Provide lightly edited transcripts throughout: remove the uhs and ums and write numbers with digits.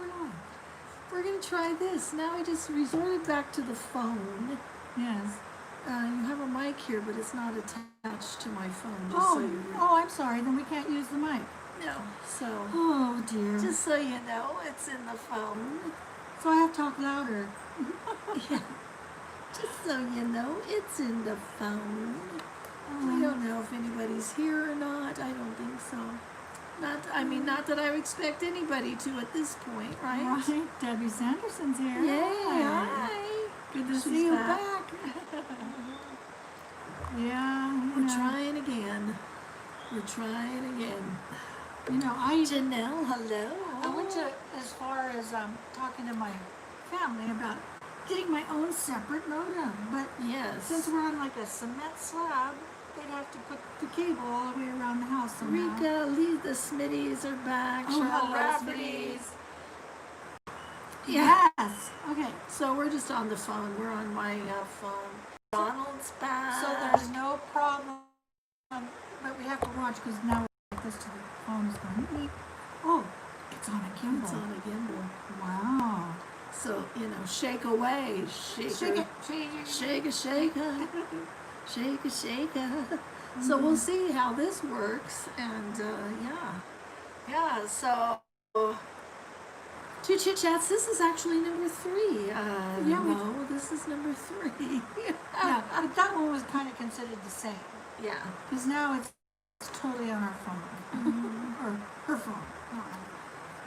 we're live. We're going to try this. Now I just resorted back to the phone. Yes. You have a mic here, but it's not attached to my phone. Just so you I'm sorry. Then we can't use the mic. No. So. Oh dear. Just so you know, it's in the phone. So I have to talk louder. Yeah. Just so you know, it's in the phone. We don't know if anybody's here or not. I don't think so. Not that I would expect anybody to at this point, right? Right. Debbie Sanderson's here. Yay! Hi. Good to She's see you back. back. Yeah. We're trying again. We're trying again. You know, Janelle, hello. I went to as far as talking to my family about getting my own separate modem, but Yes. since we're on like a cement slab, they'd have to put the cable all the way around the house somehow. Rika, Lee, the Smitties are back. Oh, Cheryl hello, Smitties. Yes. Okay. So we're just on the phone. We're on my phone. Donald's back. So there's no problem, but we have to watch because now we're like this to the phone is going. Oh, it's on a gimbal. It's on a gimbal. Wow. So, shake away. Shake it. Shake it. Shake it. Shake it. Shake it. So we'll see how this works. And, Yeah, so... Two Chit Chats, this is actually number 3. No, this is number 3. Yeah, but that one was kind of considered the same. Yeah. Because now it's totally on our phone. Or her phone. Not mine.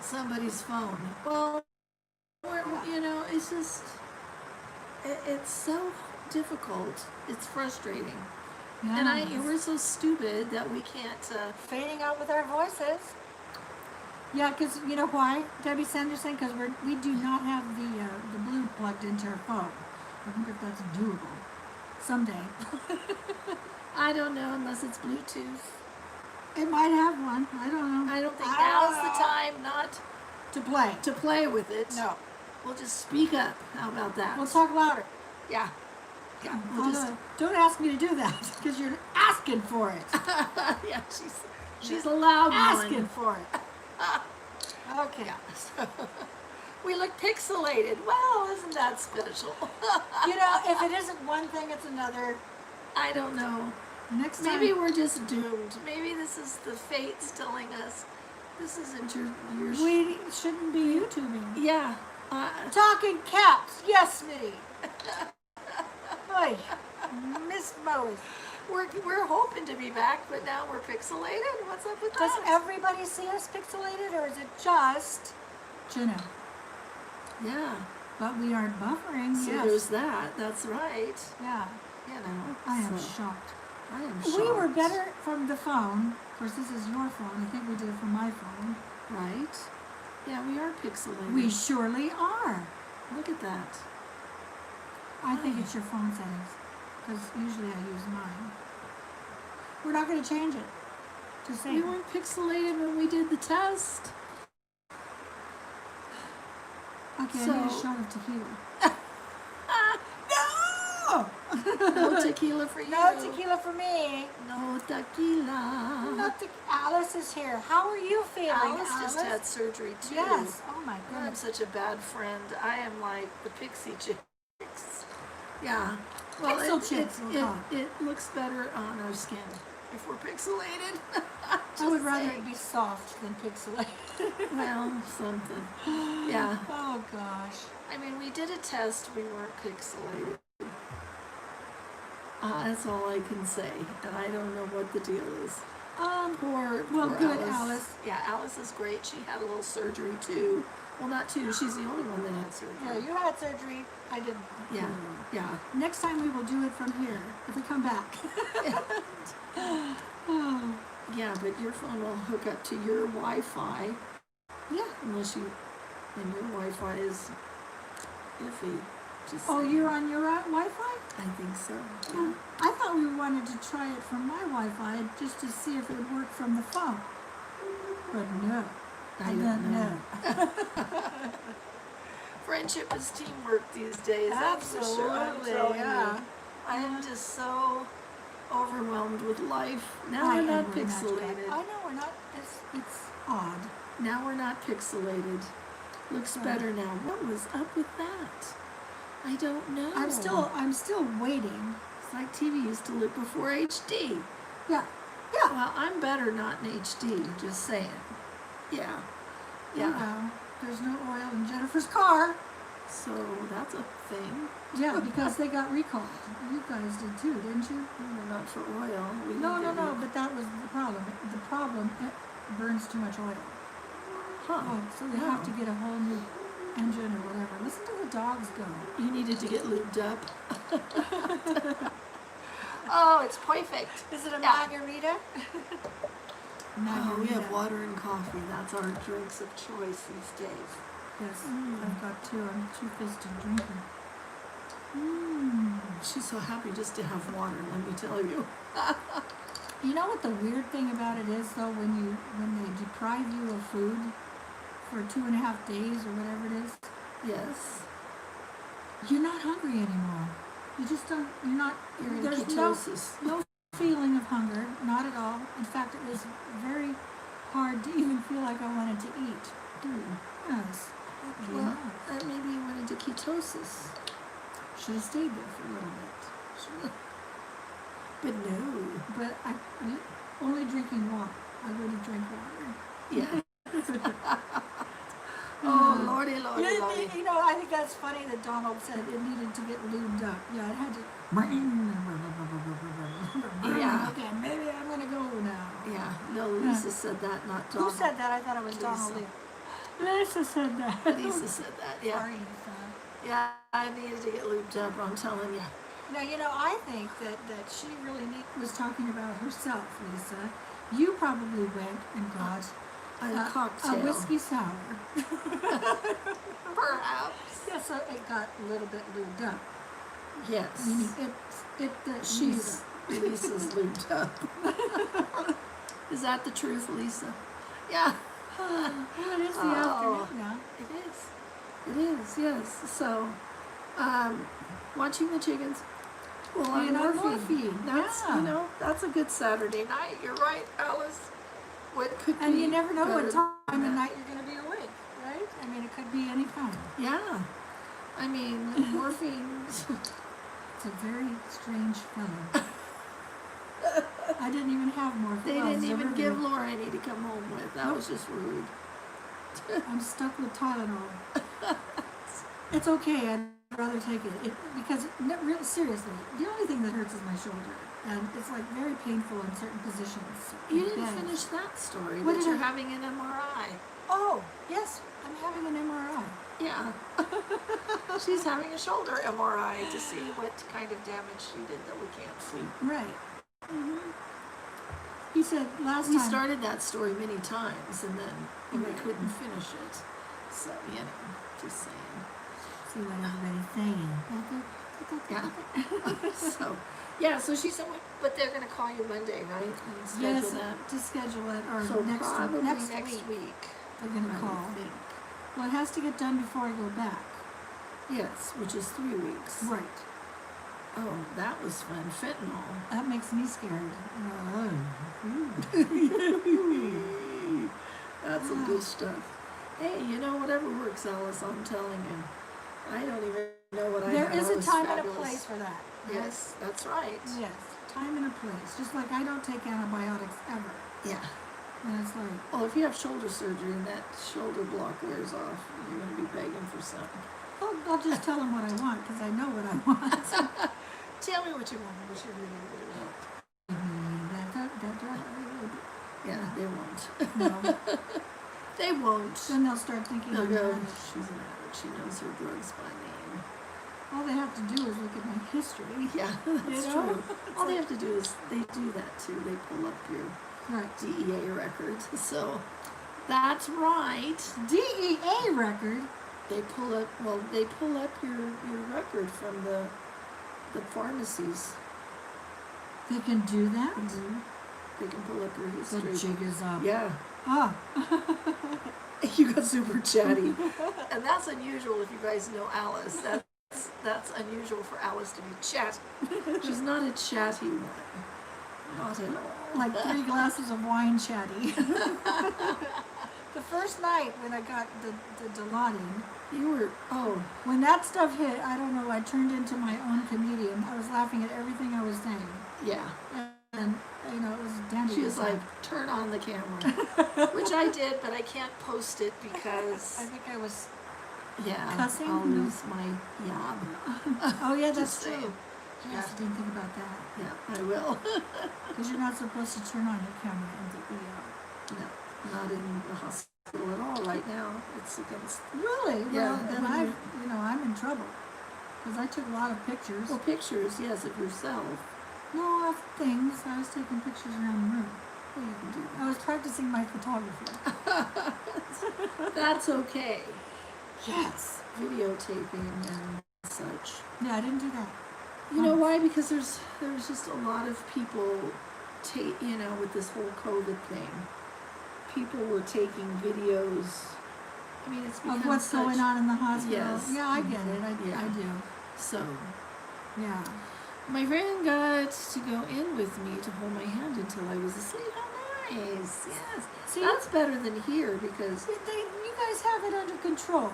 Somebody's phone. Well, it's just, it's so difficult. It's frustrating. Yeah. And we're so stupid that we can't, Fading out with our voices. Yeah, because you know why, Debbie Sanderson? Because we do not have the blue plugged into our phone. I wonder if that's doable someday. I don't know unless it's Bluetooth. It might have one. I don't know. I don't think now's the time not to play with it. No. We'll just speak up. How about that? We'll talk louder. Yeah. Yeah. We'll Don't ask me to do that because you're asking for it. Yeah, she's a loud one. Asking for it. Okay. Yeah. So, we look pixelated. Well, isn't that special? If it isn't one thing, it's another. I don't know. Next time. Maybe we're just doomed. Maybe this is the fates telling us this isn't your We shouldn't be YouTubing. Yeah. Talking caps. Yes, Smitty. Oy. Miss Bowie. We're hoping to be back, but now we're pixelated. What's up with Does that? everybody see us pixelated, or is it just Jenna? Yeah. But we aren't buffering. So yes. there's that. That's right. Yeah. I am shocked. I am shocked. We were better from the phone. Of course, this is your phone. I think we did it from my phone. Right? Yeah, we are pixelated. We surely are. Look at that. I think it's your phone settings, because usually I use mine. We're not going to change it. Just saying. We weren't pixelated when we did the test. Okay, I need a shot of tequila. No! No tequila for you. No tequila for me. No tequila. Alice is here. How are you feeling, Alice just had surgery too. Yes. Oh my I'm goodness. such a bad friend. I am like the pixie chicks. Yeah. Well, Pixel chicks, it looks better on our skin if we're pixelated. I would rather it be soft than pixelated. Well, something. Yeah. Oh gosh. I mean, we did a test. We weren't pixelated. That's all I can say, and I don't know what the deal is. Poor good Alice. Yeah, Alice is great. She had a little surgery too. Well, not two. She's the only one that had surgery. Yeah, you had surgery. I didn't. Yeah, yeah. Next time we will do it from here if we come back. Oh. Yeah, but your phone will hook up to your Wi-Fi. Yeah. And your Wi-Fi is iffy. You're on your Wi-Fi? I think so. Yeah. I thought we wanted to try it from my Wi-Fi just to see if it would work from the phone. But no. I don't know. Friendship is teamwork these days. That's for sure. I'm telling you. I am just so overwhelmed with life. Now we're not pixelated. I know we're not. It's odd. Now we're not pixelated. Looks better now. What was up with that? I don't know. I'm still waiting. It's like TV used to look before HD. Yeah, yeah. Well, I'm better not in HD, just saying. Yeah. Yeah. Well, there's no oil in Jennifer's car. So that's a thing. Yeah, because they got recalled. You guys did too, didn't you? No, not for oil. We No, didn't no, get no, but that was the problem. The problem, it burns too much oil. Huh. Oh, so they have to get a whole new engine or whatever. Listen to the dogs go. You needed to get lubed up. Oh, it's perfect. Is it a Yeah. margarita? Oh, we have water and coffee. That's our drinks of choice these days. Yes, I've got two. I'm a two-fisted drinker. She's so happy just to have water, let me tell you. You know what the weird thing about it is, though, when they deprive you of food for 2.5 days or whatever it is, Yes. you're not hungry anymore. You just don't. You're not. You're in There's ketosis. no feeling of hunger, not at all. In fact, it was very hard to even feel like I wanted to eat. Yes. oddly Well, enough. maybe you went into ketosis. Should have stayed there for a little bit. But no. But I'm only drinking water. I already drank water. Yeah. Oh, lordy, lordy, You, lordy. you know, I think that's funny that Donald said it needed to get lubed up. Yeah, it had to. Yeah. Okay, maybe I'm gonna go now. Yeah. No, Lisa said that, not Who Donald. said that? I thought it was Donald Lisa. Lee. Lisa said that. Lisa said that, yeah. Sorry, Lisa. Yeah, I needed to get lubed up, I'm telling you. Now, you know, I think that she really was talking about herself, Lisa. You probably went and got A cocktail. a whiskey sour. Perhaps. Yeah, so it got a little bit lubed up. Yes. Meaning She's Lisa's lubed up. Is that the truth, Lisa? Yeah. Well, it is the Oh. afternoon now. It is. It is, yes. So, watching the chickens. Well, And on on morphine. morphine, That's, yeah. you know, that's a good Saturday night. You're right, Alice. What could And be you never know what better time than of that? night you're going to be awake, right? I mean, it could be any time. Yeah. I mean, morphine. It's a very strange fellow. I didn't even have morphine. They Well, didn't even Zerber. give Laura any to come home with. That was just rude. I'm stuck with Tylenol. It's okay. I'd rather take it because really seriously, the only thing that hurts is my shoulder, and it's like very painful in certain positions. You in didn't bed. finish that story. What That did you're I- having an MRI. Oh yes, I'm having an MRI. Yeah. She's having a shoulder MRI to see what kind of damage she did that we can't see. Right. He said last We time. started that story many times and then we couldn't finish it. So, you know, just saying. See what everybody's saying. Yeah. So, yeah, so she said, but they're going to call you Monday, right? And schedule Yes, that. to schedule it or So next probably next next week. week. They're gonna I call. would think. Well, it has to get done before I go back. Yes, which is 3 weeks. Right. Oh, that was fun. Fentanyl. That makes me scared. That's some good stuff. Hey, you know, whatever works, Alice, I'm telling you. I don't even know what I There had. is I a was time and a fabulous. place for that. Yes, that's right. Yes, time and a place. Just like I don't take antibiotics ever. Yeah. And it's like, Well, if you have shoulder surgery and that shoulder block wears off, you're going to be begging for something. I'll just tell them what I want because I know what I want. Tell me what you want. What you really, really want. Yeah, they won't. No. They won't. Then they'll start thinking They'll I'm go, an addict. she's an addict. She knows her drugs by name. All they have to do is look at my history. Yeah, that's You know? true. All they have to do is, they do that too. They pull up your Right. DEA records. So, that's right. DEA record. They pull up, your record from the pharmacies. They can do that. They can pull up your The history. jig is up. Yeah. Ah. You got super chatty. And that's unusual if you guys know Alice. That's unusual for Alice to be chatty. She's not a chatty one. Not at all. Like 3 glasses of wine chatty. The first night when I got the Dilaudid, You were, oh, when that stuff hit, I don't know, I turned into my own comedian. I was laughing at everything I was saying. yeah. And, you know, it was dandy. She was like, turn on the camera. Which I did, but I can't post it because, I think I was, yeah, cussing? I'll No. lose my job. oh yeah, that's Just true. saying. Yes, I didn't think about that. Yeah, I will. Because you're not supposed to turn on your camera in the ER. No, not in the hospital at all right now. It's against, Really? Yeah, Well, then when I, you- you know, I'm in trouble. Because I took a lot of pictures. well, pictures, yes, of yourself. No, of things. I was taking pictures around the room. Well, you can do I was practicing my photography. that. That's okay. Yes. Videotaping and such. Yeah, I didn't do that. You know why? Because there's just a lot of people, you know, with this whole COVID thing. People were taking videos. I mean, it's become Of what's such, going on in the hospital. Yes. Yeah, I get it. I Yeah. do. So, Yeah. my friend got to go in with me to hold my hand until I was asleep. How nice! Yes, See, that's better than here because you guys have it under control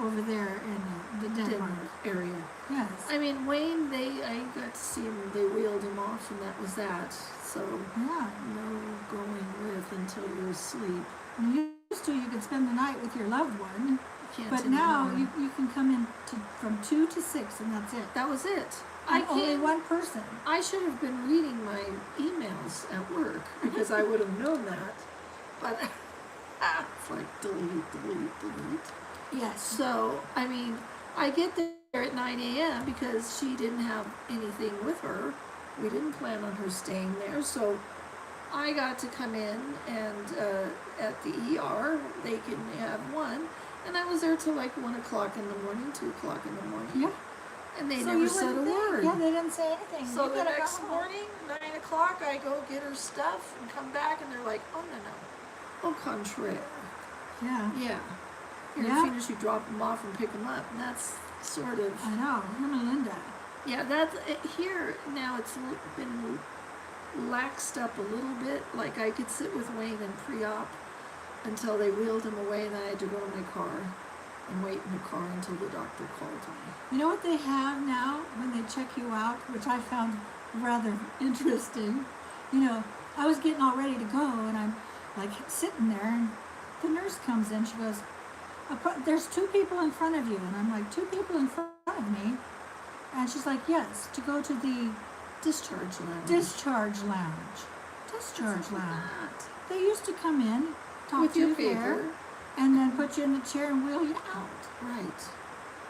over there in the Denmark. Denmark area. Yes. I mean, Wayne, I got to see him. They wheeled him off, and that was that. So. Yeah. No going with until you're asleep. When you used to, you could spend the night with your loved one, Can't but anymore. now you can come in from 2 to 6 and that's it. That was it. And only one person. I should have been reading my emails at work because I would have known that. But it's like delete. Yes. So, I mean, I get there at 9 a.m. because she didn't have anything with her. We didn't plan on her staying there, so I got to come in and at the ER, they can have one, and I was there till like 1 o'clock in the morning, 2 o'clock in the morning. Yeah. And they So never you said a wouldn't think. word. Yeah, they didn't say anything. So You the gotta go next home. morning, 9 o'clock, I go get her stuff and come back, and they're like, oh, no. Au contraire. Yeah. Yeah. Here, Yeah. as soon as you drop them off and pick them up, and that's sort of... I know. Him and Linda. Yeah, that's here now. It's been laxed up a little bit. Like I could sit with Wayne in pre-op until they wheeled him away, and I had to go to my car and wait in the car until the doctor called me. You know what they have now when they check you out, which I found rather interesting? You know, I was getting all ready to go, and I'm like sitting there, and the nurse comes in. She goes, "There's 2 people in front of you," and I'm like, 2 people in front of me? And she's like, "Yes, to go to the Discharge lounge. discharge lounge." Discharge lounge. That. They used to come in, talk With to your you there, paper. and then put you in the chair and wheel you out. Right.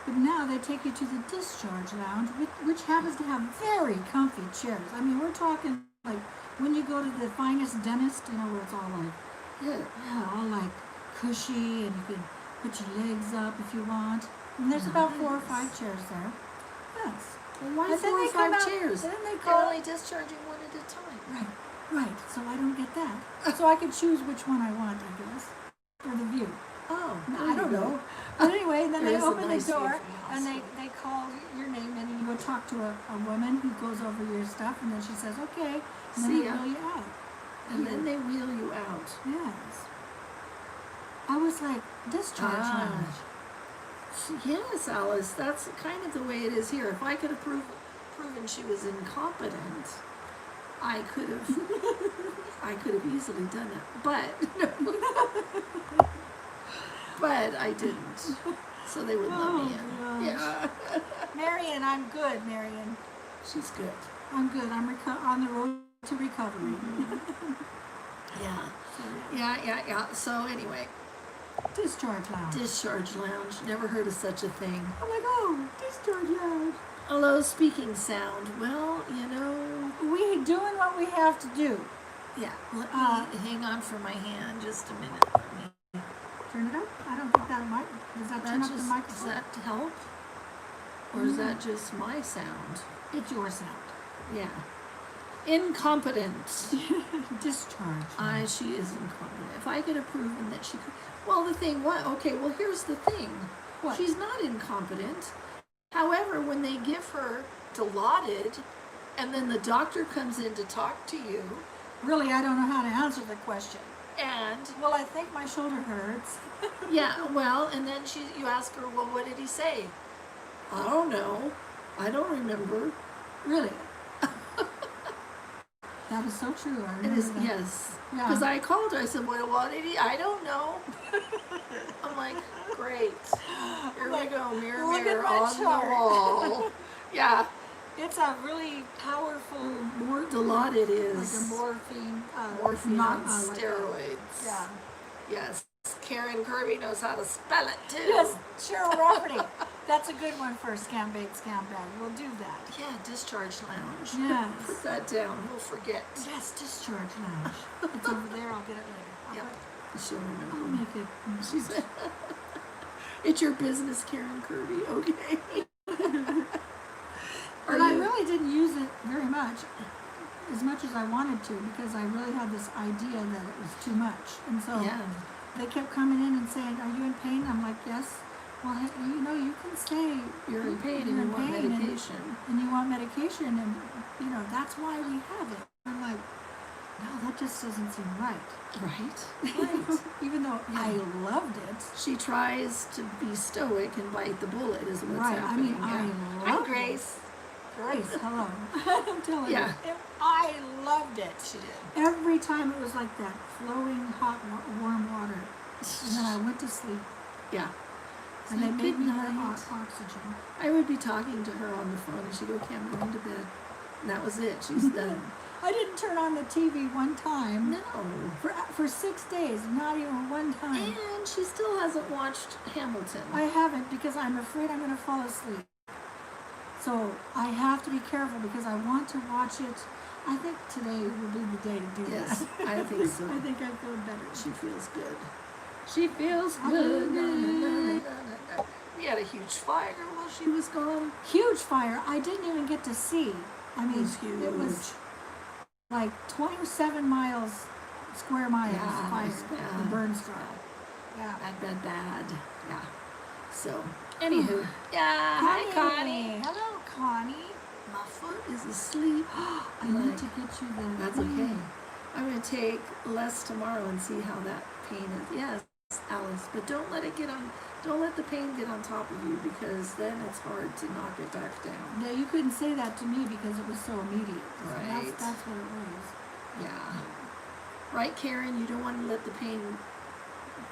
But now they take you to the discharge lounge, which happens to have very comfy chairs. I mean, we're talking like when you go to the finest dentist, you know, where it's all like, Yeah. all like cushy, and you can put your legs up if you want. And there's about 4 or 5 chairs there. Yes. Well, why And then 4 or they come 5 out- chairs? and then they They're call- only discharging one at a time. Right. So I don't get that. So I can choose which one I want, I guess, for the view. Oh, I don't know. But anyway, then they There is a open nice the view door from the and hospital. they call your name in, and you go talk to a woman who goes over your stuff, and then she says, "Okay," and then See they ya. wheel you out. And then they wheel you out. Yes. I was like, discharge Ah. lounge. Yes, Alice, that's kind of the way it is here. If I could have proven she was incompetent, I could have easily done that. But I didn't. So they wouldn't let me in. gosh. Yeah. Marion, I'm good, Marion. She's good. I'm good. I'm on the road to recovery. Yeah. So, Yeah. So anyway, discharge lounge. discharge lounge. Never heard of such a thing. I'm like, oh, discharge lounge. A low speaking sound. Well, you know, We doing what we have to do. yeah. Let me hang on for my hand just a minute. Let me. Turn it up. I don't think that might. Does that turn That up the just, does microphone? that help? Or is that just my sound? It's your sound. Yeah. Incompetent. Discharge. She is incompetent. If I could have proven that she could. Well, the thing, what? Okay, well, here's the thing. What? She's not incompetent. However, when they give her Dilaudid, and then the doctor comes in to talk to you, Really, I don't know how to answer the question. And Well, I think my shoulder hurts. yeah, well, and then you ask her, well, what did he say? I don't know. I don't remember. Really? That was so true. I It remember is, that. yes. Yeah. Because I called her. I said, well, what did he? I don't know. I'm like, great. Here we go. Mirror, Look at mirror my on chart. the wall. Yeah. It's a really powerful Dilaudid like is. a morphine. Morphine not, on like a- steroids. yeah. Yes. Karen Kirby knows how to spell it too. Yes, Cheryl Rafferty. That's a good one for a scam bait, scam bag. We'll do that. Yeah, discharge lounge. Yes. Put that down. We'll forget. Yes, discharge lounge. It's over there. I'll get it later. Yep. She'll I'll remember. make it. She said, it's your business, Karen Kirby. Okay. But I really didn't use it very much, as much as I wanted to, because I really had this idea that it was too much. And so Yeah. they kept coming in and saying, "Are you in pain?" I'm like, "Yes." Well, you can say You're in pain and you're you in want pain medication. and you want medication, and that's why we have it. I'm like, no, that just doesn't seem right. Right. Right. Even though I loved it. She tries to be stoic and bite the bullet is what's Right. I happening. mean, I Hi, loved Grace. Grace, hello. I'm telling Yeah. you, I loved it. She did. Every time it was like that, flowing hot, warm water, and then I went to sleep, Yeah. and they like, made me "Good more night." oxygen. I would be talking to her on the phone and she'd go, okay, I'm going to bed. And that was it. She's done. I didn't turn on the TV one time No. for 6 days, not even one time. And she still hasn't watched Hamilton. I haven't because I'm afraid I'm going to fall asleep. So I have to be careful because I want to watch it. I think today will be the day to do Yes, that. I think so. I think I feel better. She feels good. She feels I good. feel good. We had a huge fire while she was gone. Huge fire. I didn't even get to see. I mean, was huge. it was like 27 square miles Yeah, it fire. was bad. The burn started. Yeah. Bad. Yeah. So, anywho. Yeah, hi, Connie. Hello, Connie. My foot is asleep. I need to get you the. That's okay. I'm going to take less tomorrow and see how that pain is. Yes, Alice, but don't let the pain get on top of you because then it's hard to knock it back down. No, you couldn't say that to me because it was so immediate. So Right. That's what it was. Yeah. Right, Karen? You don't want to let the pain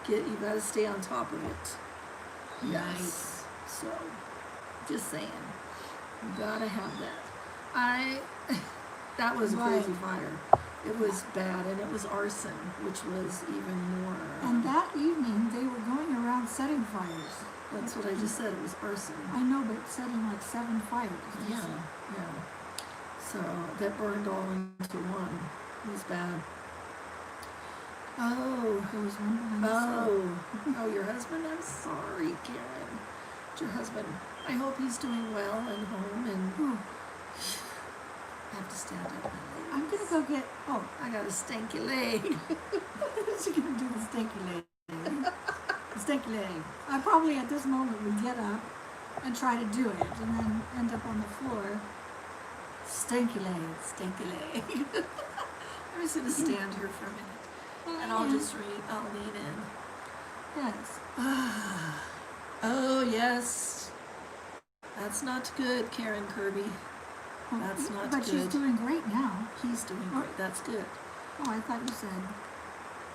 you got to stay on top of it. Yes. So, just saying. You got to have that. That was a crazy fire. It was bad, and it was arson, which was even more. And that evening, they were going around setting fires. That's what I just said. It was arson. I know, but setting like 7 fires. Yeah. So that burned all into one. It was bad. Oh. There was one behind the Oh, your husband? I'm sorry, Karen. It's your husband. I hope he's doing well and home and Oh, I have to stand up. I'm gonna go get. Oh, I got a stinky leg. she's gonna do the stinky leg. The stinky leg. I probably at this moment would get up and try to do it, and then end up on the floor. Stinky leg, stinky leg. I'm just gonna stand here for a minute and I'll just read. I'll lean in. Yes. Oh yes. That's not good, Karen Kirby. Well, That's not but she's good. doing great now. He's doing great. That's good. Oh, I thought you said.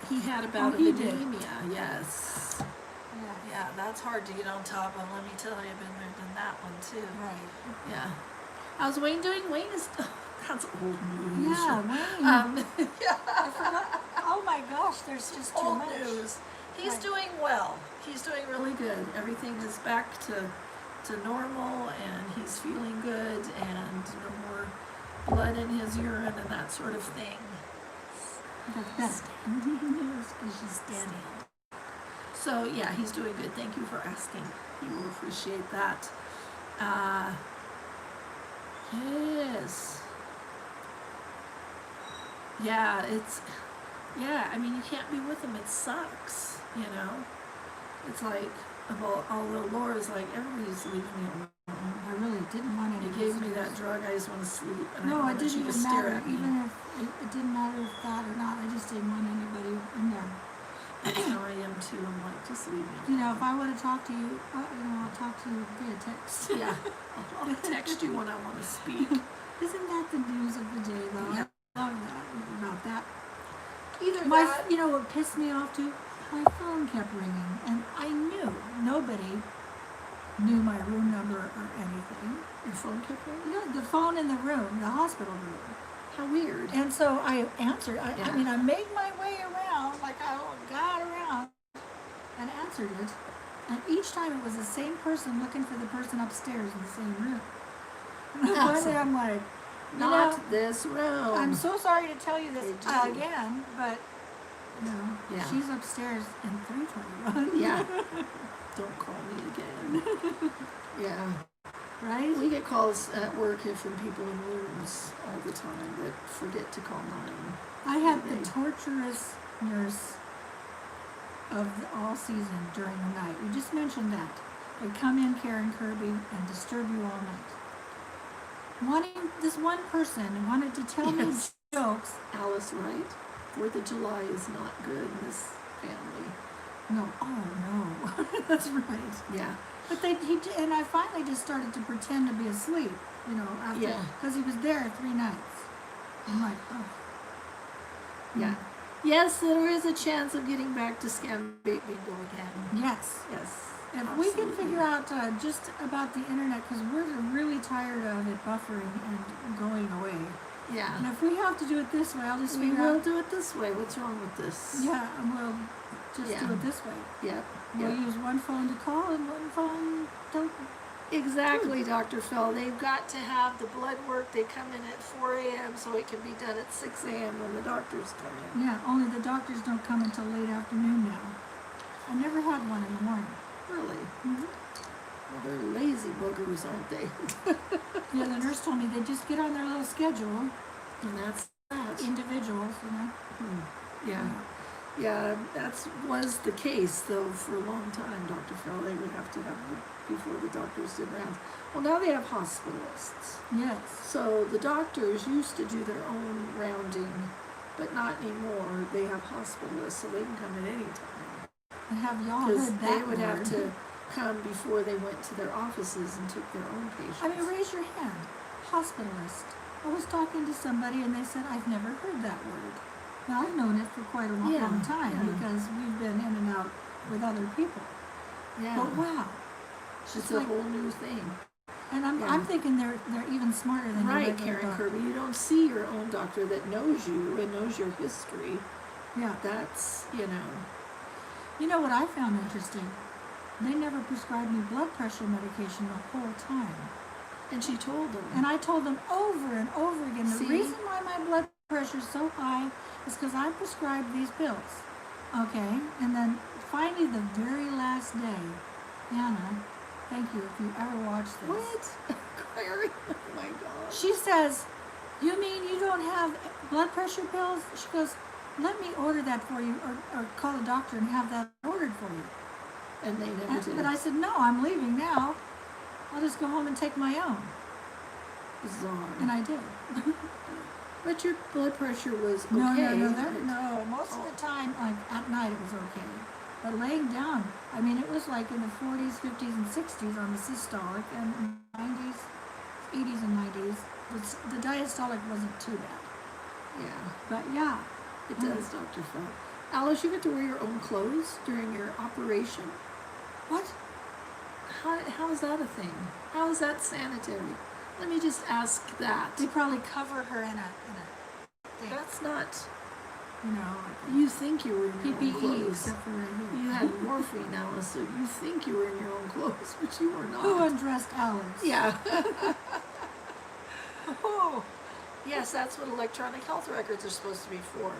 He had a bout Oh, of he did. anemia. Yes. Yeah. Yeah, that's hard to get on top of. Let me tell you, I've been there, done that one too. Right. Yeah. How's Wayne doing? Wayne is. That's old news. Yeah, Wayne. Yeah. I forgot. Oh my gosh, there's just too Old much. news. He's Right. doing well. He's doing really good. Everything is back to normal, and he's feeling good, and no more blood in his urine and that sort of thing. That's best. Because she's standing. So yeah, he's doing good. Thank you for asking. He will appreciate that. Yes. Yeah, I mean, you can't be with him. It sucks, you know? It's like, although Laura's like, everybody's leaving me alone. I really didn't want You any gave me visitors. that drug, I just want to sleep. And No, I it wanted didn't you to even stare matter. at me. Even if it didn't matter if that or not, I just didn't want anybody in there. That's how I am too. I'm like, just leave me. You know, if I want to talk to you, I'll talk to you via text. Yeah, I'll text you when I want to speak. Isn't that the news of the day, though? Yeah. I love that about that. Either My, that, you know what pissed me off too? My phone kept ringing, and I knew nobody knew my room number or anything. your phone kept ringing. You know, the phone in the room, the hospital room. How weird. And so I answered. Yeah. I mean, I made my way around, like I got around, and answered it. And each time it was the same person looking for the person upstairs in the same room. And finally, I'm like, you know, Not this room. I'm so sorry to tell you this They do. again, but you know, Yeah. she's upstairs in 321. Yeah. Don't call me again. Yeah. Right? We get calls at work from people in rooms all the time that forget to call 9. I had the torturous nurse of all season during the night. You just mentioned that. They'd come in, Karen Kirby, and disturb you all night. This one person wanted to tell me Yes. jokes. Alice Wright. 4th of July is not good in this family. No, oh no, that's right. Yeah. But and I finally just started to pretend to be asleep, you know, after, Yeah. because he was there 3 nights. I'm like, oh. Yeah. Yes, there is a chance of getting back to scam bait bingo again. Yes. Yes. If we can absolutely. figure out just about the internet, because we're really tired of it buffering and going away. Yeah. And if we have to do it this way, I'll just We figure will out. do it this way. What's wrong with this? Yeah, and we'll just Yeah. do it this way. Yep. We'll Yep. use one phone to call and one phone to. Exactly, Dr. Phil. They've got to have the blood work. They come in at 4 a.m. so it can be done at 6 a.m. when the doctors come in. Yeah, only the doctors don't come until late afternoon now. I never had one in the morning. Really? Mhm. Well, they're lazy boogers, aren't they? Yeah, the nurse told me they just get on their little schedule, And that's that. individuals, you know. Yeah. Yeah, that was the case, though, for a long time, Dr. Phil. They would have to have before the doctors did rounds. Well, now they have hospitalists. Yes. So the doctors used to do their own rounding, but not anymore. They have hospitalists, so they can come at any time. And have y'all Because heard they that would have word? to come before they went to their offices and took their own patients. I mean, raise your hand. Hospitalist. I was talking to somebody and they said, I've never heard that word. Now, I've known it for quite a long, Yeah, long time yeah. because we've been in and out with other people. yeah, But wow. it's like- a whole new thing. And I'm Yeah. thinking they're even smarter than your Right, regular Karen doctor. Kirby. You don't see your own doctor that knows you and knows your history. Yeah. That's, you know. You know what I found interesting? They never prescribed me blood pressure medication the whole time. And she told them. And I told them over and over again, the See? reason why my blood pressure is so high is because I'm prescribed these pills. Okay? And then finally, the very last day, Anna, thank you if you ever watch this. What? Clary? Oh my God. She says, you mean you don't have blood pressure pills? She goes, let me order that for you or call the doctor and have that ordered for you. And they never did. But I said, no, I'm leaving now. I'll just go home and take my own. Bizarre. And I did. But your blood pressure was okay. No, most of the time, like at night it was okay. But laying down, I mean, it was like in the 40s, 50s, and 60s on the systolic, and 90s, 80s, and 90s. The diastolic wasn't too bad. Yeah, But yeah, it does, Dr. Phil. Alice, you get to wear your own clothes during your operation. what? How is that a thing? How is that sanitary? Let me just ask that. They probably cover her in a thing, That's not. you know, You think you were in your own PPE, clothes. except for right here. You had morphine, Alice, so you think you were in your own clothes, but you were not. Who undressed Alex? Yeah. Oh, Yes, that's what electronic health records are supposed to be for.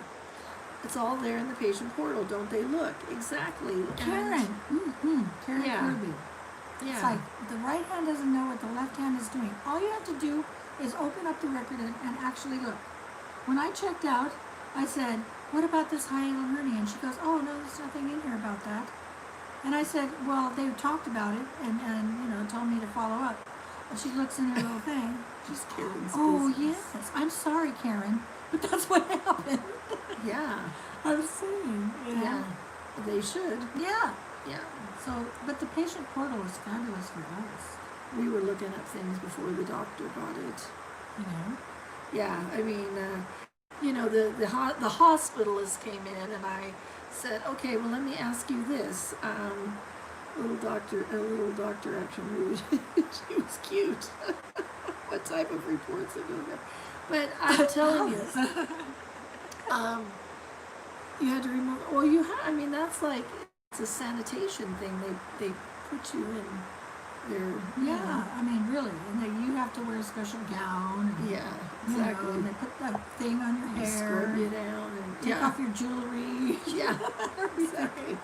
It's all there in the patient portal, don't they look? Exactly. And- Karen. Karen Yeah. Kirby. yeah. It's like the right hand doesn't know what the left hand is doing. All you have to do is open up the record and actually look. When I checked out, I said, what about this hiatal hernia? And she goes, oh, no, there's nothing in here about that. And I said, well, they talked about it and told me to follow up. And she looks in her little thing. She's Karen's Oh, business. yes. I'm sorry, Karen. But that's what happened. Yeah. I'm saying, you know? Yeah. They should. Yeah. Yeah. So, but the patient portal is fabulous for us, We were looking up things before the doctor got it. you know? Yeah, I mean, you know, the hospitalist came in and I said, okay, well, let me ask you this. A little doctor actually, she was cute. What type of reports are going there? But I'm telling you, you had to remove, well, I mean, that's like, it's a sanitation thing. They put you in their, Yeah, I mean, really. And then you have to wear a special gown. And, yeah, you know, exactly. and they put that thing on your They hair. scrub you down and Take yeah. off your jewelry. Yeah, exactly.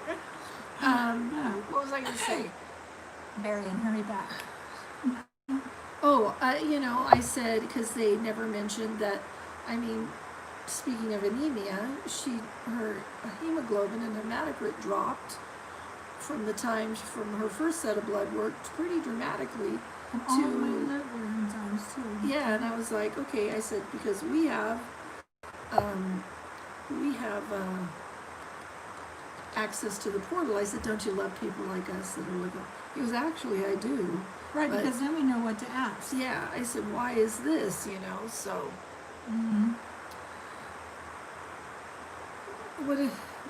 What was I going to say? Marion, hurry back. Oh, you know, I said, because they never mentioned that, I mean, speaking of anemia, her hemoglobin and hematocrit dropped from from her first set of blood work pretty dramatically. And all my liver enzymes, too. Yeah, and I was like, okay, I said, because we have access to the portal. I said, don't you love people like us that are looking? He was actually, I do. Right, But- because then we know what to ask. Yeah, I said, why is this, you know, so. Mm-hmm.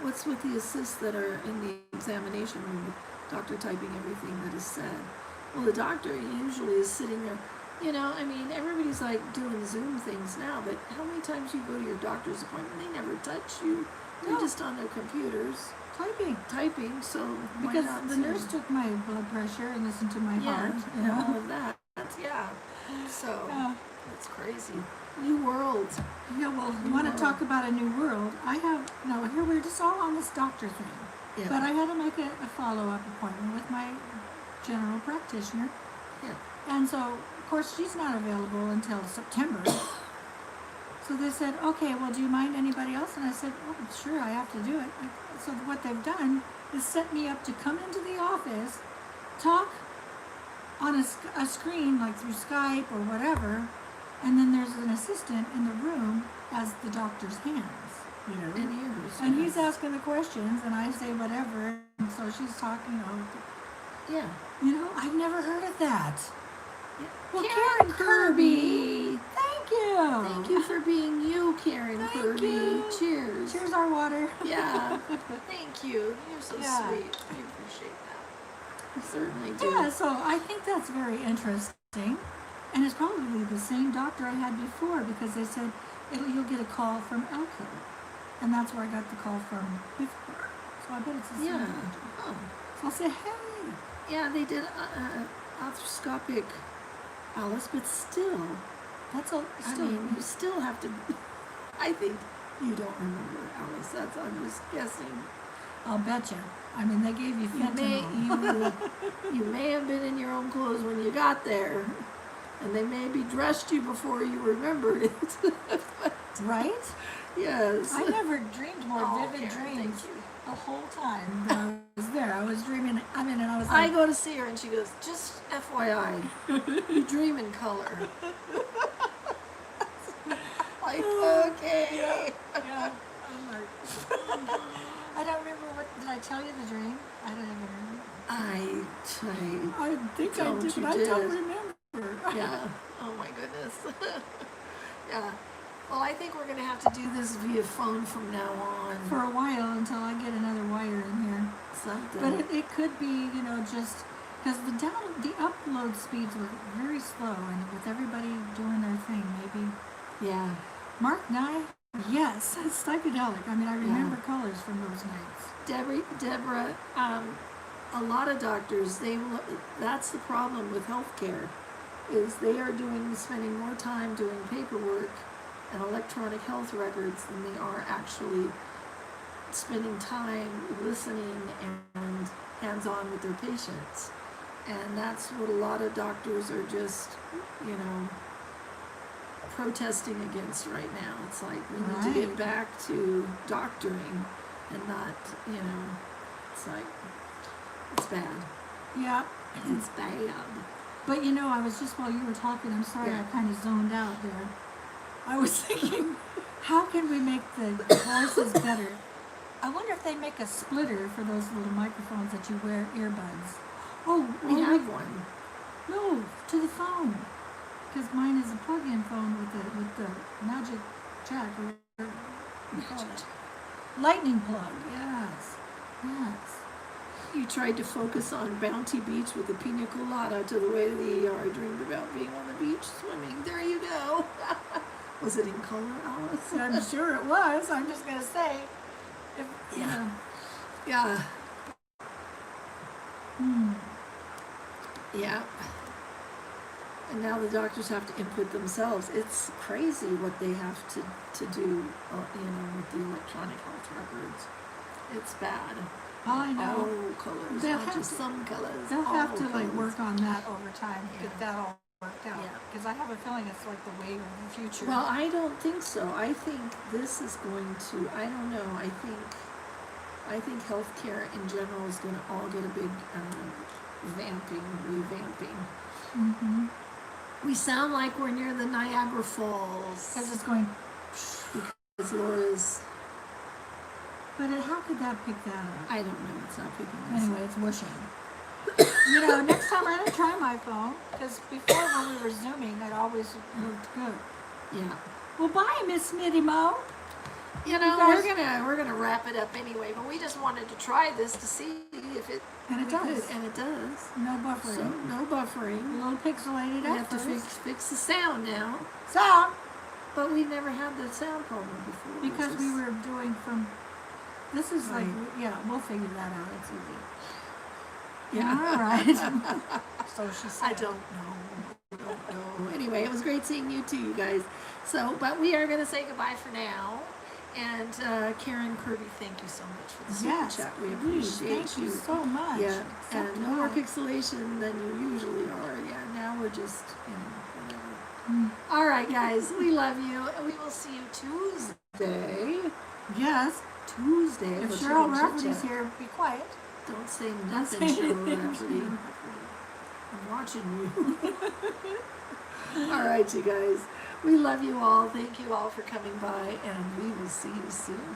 What's with the assists that are in the examination room, with doctor typing everything that is said? Well, the doctor usually is sitting there, you know, I mean, everybody's like doing Zoom things now, but how many times you go to your doctor's appointment, they never touch you. They're No. just on their computers Typing. typing, so why Because not the Zoom? nurse took my blood pressure and listened to my Yeah, heart. You and all know? of that, yeah. So, Yeah. it's crazy. New world. Yeah, well, you New want to world. talk about a new world? I have, no, here we're just all on this doctor thing. Yeah. But I had to make a follow-up appointment with my general practitioner. Yeah. And so, of course, she's not available until September. So they said, okay, well, do you mind anybody else? And I said, oh, sure, I have to do it. So what they've done is set me up to come into the office, talk on a screen, like through Skype or whatever, and then there's an assistant in the room as the doctor's hands, you know. And yours. And he's asking the questions, and I say whatever, and so she's talking, Yeah. you know, I've never heard of that. Well, Karen Kirby. Thank you. Thank you for being you, Karen Thank Kirby. you. Cheers. Cheers our water. Yeah. Thank you. You're so Yeah. sweet. I appreciate that. I certainly do. Yeah, so I think that's very interesting. And it's probably the same doctor I had before because they said you'll get a call from Elko. And that's where I got the call from before. So I bet it's the same Yeah. doctor. Oh. So I'll say, hey. Yeah, they did arthroscopic Alice, but still, That's all. I Still, mean, you still have to. I think you don't remember Alice. I'm just guessing. I'll bet you. I mean, they gave you fentanyl. You may have been in your own clothes when you got there, and they maybe dressed you before you remembered it. Right? Yes. I never dreamed more Oh, vivid Karen, dreams thank you. the whole time that I was there. I was dreaming. I mean, and I was I like, go to see her and she goes, just FYI, you dream in color. Like, okay. yeah. I'm like, I don't remember what. Did I tell you the dream? I don't even remember. I think I Don't did, you but I don't did. remember. yeah. Oh my goodness. Yeah. Well, I think we're going to have to do this via phone from now on. For a while until I get another wire in here. Something. But it could be, you know, just because the upload speeds were very slow, and with everybody doing their thing, maybe. Yeah. Mark Nye, yes, it's psychedelic. I mean, I remember colors from those nights. Deborah, a lot of doctors, that's the problem with healthcare, is they are spending more time doing paperwork and electronic health records than they are actually spending time listening and hands-on with their patients. And that's what a lot of doctors are just, you know, protesting against right now. It's like we need to get Right. back to doctoring and not, you know, it's like, it's bad. Yeah. It's bad. But you know, I was just while you were talking, I'm sorry, Yeah. I kind of zoned out there. I was thinking, how can we make the voices better? I wonder if they make a splitter for those little microphones that you wear earbuds. Oh, We oh, have one. no, to the phone. Because mine is a plug-in phone with the magic jack or whatever you call it. Lightning plug. Yes. Yes. You tried to focus on Bounty Beach with a pina colada to the way to the ER. I dreamed about being on the beach swimming. There you go. Was it in color, Alice? I'm sure it was. I'm just gonna say, if, you Yeah. know. Yeah. Hmm. Yeah. And now the doctors have to input themselves. It's crazy what they have to do, with the electronic health records. It's bad. I know. All colors, They'll not have just to- some colors. They'll have all to like colors. work on that over time to Yeah. get that all worked out. Yeah. Because I have a feeling it's like the wave of the future. Well, I don't think so. I think this is going to. I don't know. I think healthcare in general is going to all get a big revamping. Mm-hmm. We sound like we're near the Niagara Falls Because it's going. because Laura's. But how could that pick that up? I don't know. It's not picking this Anyway, up. it's whooshing. You know, next time I'm gonna try my phone because before when we were zooming, it always worked good. Yeah. Well, bye, Miss Smitty Mo. You know, guys- we're gonna wrap it up anyway. But we just wanted to try this to see if it. And it we does. could, and it does. No buffering. So no A buffering. little pixelated We at have to first. fix the sound now. Sound But we never had the sound problem before. which because we is- were doing from. This is like, Right. yeah, we'll figure that out. It's easy. Yeah. All right. So she said. I don't know. Anyway, it was great seeing you too, you guys. So, but we are going to say goodbye for now. And Karen Kirby, thank you so much for the super Yes, chat. We please, appreciate thank you so much. Yeah, Except and no more I- pixelation than you usually are. Yeah, now we're just, whatever. Mm. All right, guys, we love you. And we will see you Tuesday. Yes. Tuesday. If for Cheryl Chicken Chit Rafferty's Chat. here, be quiet. Don't say Don't nothing, say Cheryl anything. Rafferty. I'm watching you. All right, you guys. We love you all. Thank you all for coming by, and we will see you soon.